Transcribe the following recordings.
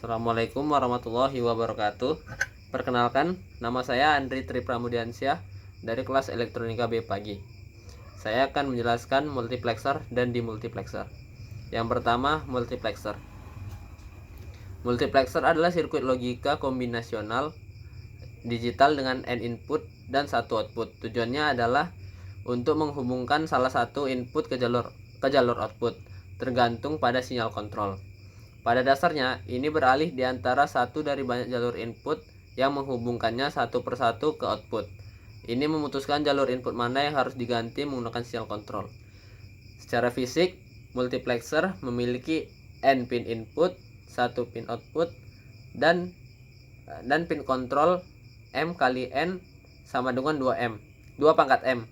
Assalamualaikum warahmatullahi wabarakatuh. Perkenalkan, nama saya Andri Tri Pramudiansyah dari kelas Elektronika B pagi. Saya akan menjelaskan multiplexer dan demultiplexer. Yang pertama, multiplexer. Multiplexer adalah sirkuit logika kombinasional digital dengan N input dan 1 output. Tujuannya adalah untuk menghubungkan salah satu input ke jalur output, tergantung pada sinyal kontrol. Pada dasarnya, ini beralih di antara satu dari banyak jalur input yang menghubungkannya satu persatu ke output. Ini memutuskan jalur input mana yang harus diganti menggunakan sinyal kontrol. Secara fisik, multiplexer memiliki N pin input, 1 pin output, dan pin kontrol M kali N sama dengan 2M, 2 pangkat M.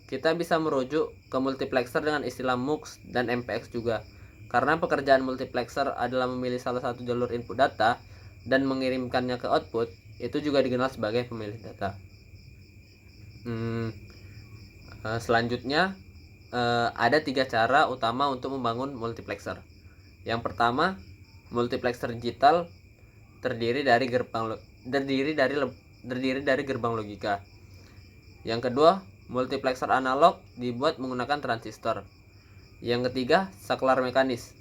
Kita bisa merujuk ke multiplexer dengan istilah MUX dan MPX juga. Karena pekerjaan multiplexer adalah memilih salah satu jalur input data dan mengirimkannya ke output, itu juga dikenal sebagai pemilih data. Selanjutnya, ada 3 cara utama untuk membangun multiplexer. Yang pertama, multiplexer digital terdiri dari gerbang logika. Yang kedua, multiplexer analog dibuat menggunakan transistor. Yang ketiga, saklar mekanis,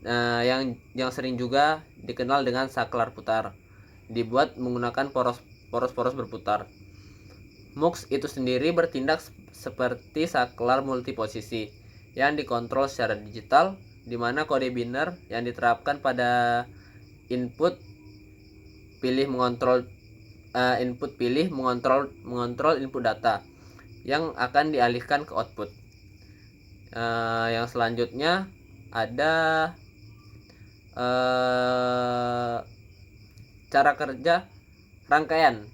yang sering juga dikenal dengan saklar putar, dibuat menggunakan poros berputar. MUX itu sendiri bertindak seperti saklar multiposisi yang dikontrol secara digital, di mana kode biner yang diterapkan pada input pilih mengontrol input data yang akan dialihkan ke output. Yang selanjutnya ada cara kerja rangkaian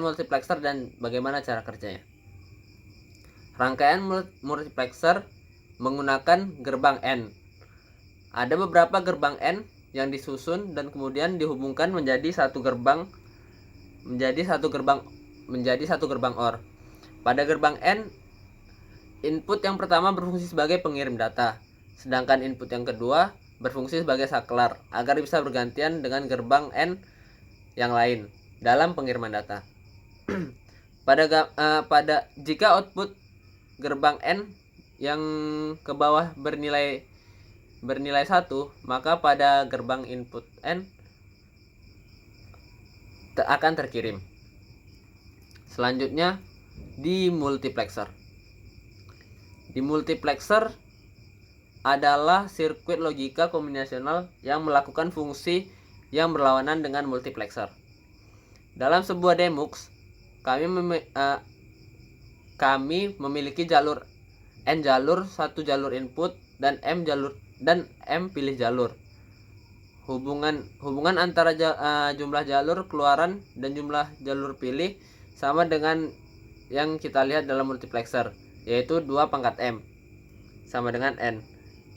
multiplexer dan bagaimana cara kerjanya. Rangkaian multiplexer menggunakan gerbang N. Ada beberapa gerbang N yang disusun dan kemudian dihubungkan menjadi satu gerbang OR. Pada gerbang N, input yang pertama berfungsi sebagai pengirim data, sedangkan input yang kedua berfungsi sebagai saklar agar bisa bergantian dengan gerbang N yang lain dalam pengiriman data. Jika output gerbang N yang ke bawah bernilai 1, maka pada gerbang input N akan terkirim. Selanjutnya, demultiplexer. Demultiplexer adalah sirkuit logika kombinasional yang melakukan fungsi yang berlawanan dengan multiplexer. Dalam sebuah demux, kami memiliki jalur N jalur, 1 jalur input, dan M pilih jalur. Hubungan antara jumlah jalur keluaran dan jumlah jalur pilih sama dengan yang kita lihat dalam multiplexer, yaitu 2 pangkat M sama dengan N,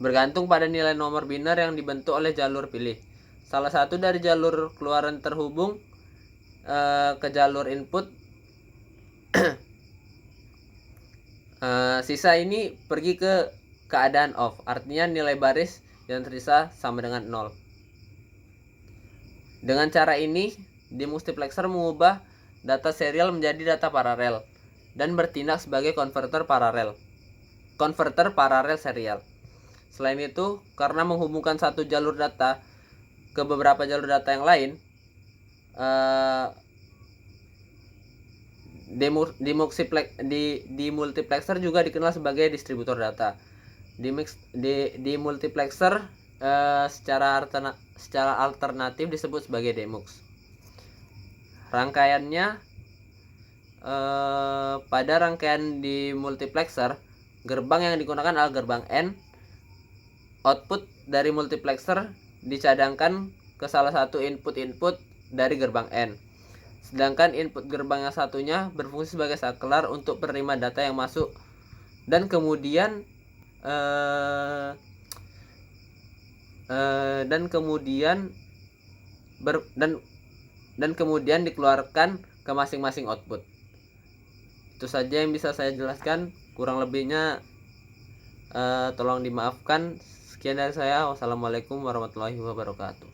bergantung pada nilai nomor biner yang dibentuk oleh jalur pilih. Salah satu dari jalur keluaran terhubung ke jalur input. Sisa ini pergi ke keadaan off, artinya nilai baris yang tersisa sama dengan 0. Dengan cara ini, demultiplexer mengubah data serial menjadi data paralel dan bertindak sebagai konverter paralel serial. Selain itu, karena menghubungkan satu jalur data ke beberapa jalur data yang lain, demultiplexer juga dikenal sebagai distributor data. Demultiplexer secara alternatif disebut sebagai demux. Rangkaiannya, pada rangkaian demultiplexer, gerbang yang digunakan adalah gerbang N. Output dari multiplexer dicadangkan ke salah satu input dari gerbang N, sedangkan input gerbang yang satunya berfungsi sebagai saklar untuk penerima data yang masuk dan kemudian dikeluarkan ke masing-masing output. Itu saja yang bisa saya jelaskan, kurang lebihnya tolong dimaafkan. Sekian dari saya. Wassalamualaikum warahmatullahi wabarakatuh.